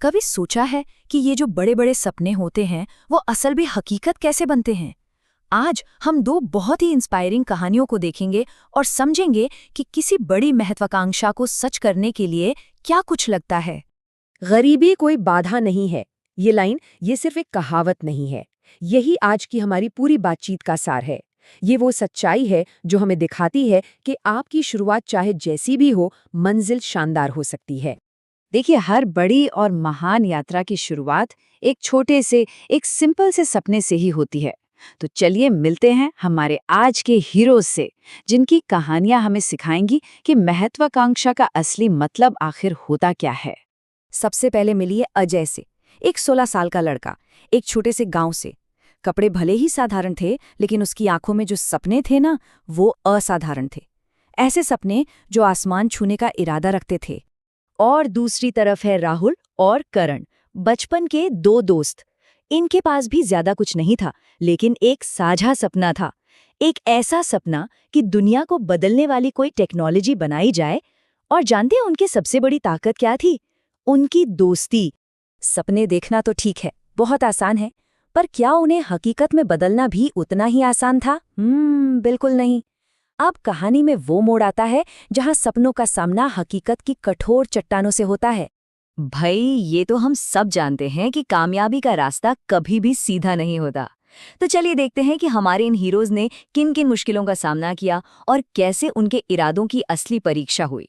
कभी सोचा है कि ये जो बड़े बड़े सपने होते हैं वो असल में हकीकत कैसे बनते हैं? आज हम दो बहुत ही इंस्पायरिंग कहानियों को देखेंगे और समझेंगे कि किसी बड़ी महत्वाकांक्षा को सच करने के लिए क्या कुछ लगता है। गरीबी कोई बाधा नहीं है। ये सिर्फ एक कहावत नहीं है। यही आज की हमारी पूरी बातचीत का सार है। ये वो सच्चाई है जो हमें दिखाती है कि आपकी शुरुआत चाहे जैसी भी हो, मंजिल शानदार हो सकती है। देखिए, हर बड़ी और महान यात्रा की शुरुआत एक छोटे से, एक सिंपल से सपने से ही होती है। तो चलिए मिलते हैं हमारे आज के हीरोज से, जिनकी कहानियां हमें सिखाएंगी कि महत्वाकांक्षा का असली मतलब आखिर होता क्या है। सबसे पहले मिलिए अजय से, एक 16 साल का लड़का, एक छोटे से गांव से। कपड़े भले ही साधारण थे, लेकिन उसकी आंखों में जो सपने थे ना, वो असाधारण थे। ऐसे सपने जो आसमान छूने का इरादा रखते थे। और दूसरी तरफ है राहुल और करण, बचपन के दो दोस्त। इनके पास भी ज्यादा कुछ नहीं था, लेकिन एक साझा सपना था। एक ऐसा सपना कि दुनिया को बदलने वाली कोई टेक्नोलॉजी बनाई जाए। और जानते हैं उनकी सबसे बड़ी ताकत क्या थी? उनकी दोस्ती। सपने देखना तो ठीक है, बहुत आसान है, पर क्या उन्हें हकीकत में बदलना भी उतना ही आसान था? बिल्कुल नहीं। अब कहानी में वो मोड़ आता है जहां सपनों का सामना हकीकत की कठोर चट्टानों से होता है। भाई, ये तो हम सब जानते हैं कि कामयाबी का रास्ता कभी भी सीधा नहीं होता। तो चलिए देखते हैं कि हमारे इन हीरोज ने किन किन मुश्किलों का सामना किया और कैसे उनके इरादों की असली परीक्षा हुई।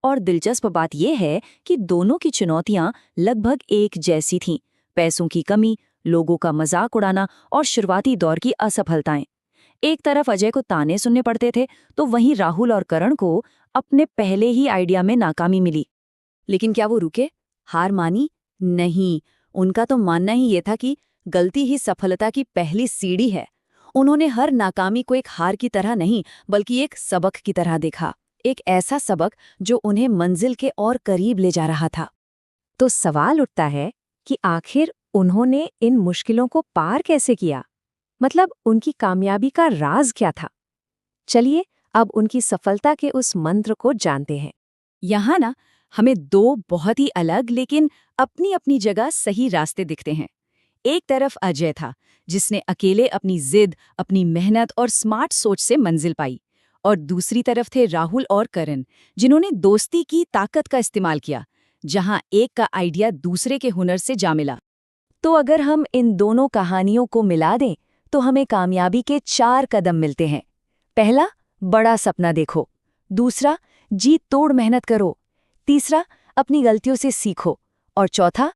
और दिलचस्प बात यह है कि दोनों की चुनौतियां लगभग एक जैसी थीं। पैसों की कमी, लोगों का मजाक उड़ाना और शुरुआती दौर की असफलताएं। एक तरफ अजय को ताने सुनने पड़ते थे, तो वहीं राहुल और करण को अपने पहले ही आइडिया में नाकामी मिली। लेकिन क्या वो रुके? हार मानी? नहीं। उनका तो मानना ही ये था कि गलती ही सफलता की पहली सीढ़ी है। उन्होंने हर नाकामी को एक हार की तरह नहीं, बल्कि एक सबक की तरह देखा। एक ऐसा सबक जो उन्हें मंजिल के और करीब ले जा रहा था। तो सवाल उठता है कि आखिर उन्होंने इन मुश्किलों को पार कैसे किया? मतलब उनकी कामयाबी का राज क्या था? चलिए अब उनकी सफलता के उस मंत्र को जानते हैं। यहाँ ना हमें दो बहुत ही अलग लेकिन अपनी अपनी जगह सही रास्ते दिखते हैं। एक तरफ अजय था, जिसने अकेले अपनी जिद, अपनी मेहनत और स्मार्ट सोच से मंजिल पाई। और दूसरी तरफ थे राहुल और करण, जिन्होंने दोस्ती की ताकत का इस्तेमाल किया, जहां एक का आइडिया दूसरे के हुनर से जा मिला। तो अगर हम इन दोनों कहानियों को मिला दें तो हमें कामयाबी के 4 कदम मिलते हैं। पहला, बड़ा सपना देखो। दूसरा, जी तोड़ मेहनत करो। तीसरा, अपनी गलतियों से सीखो। और चौथा,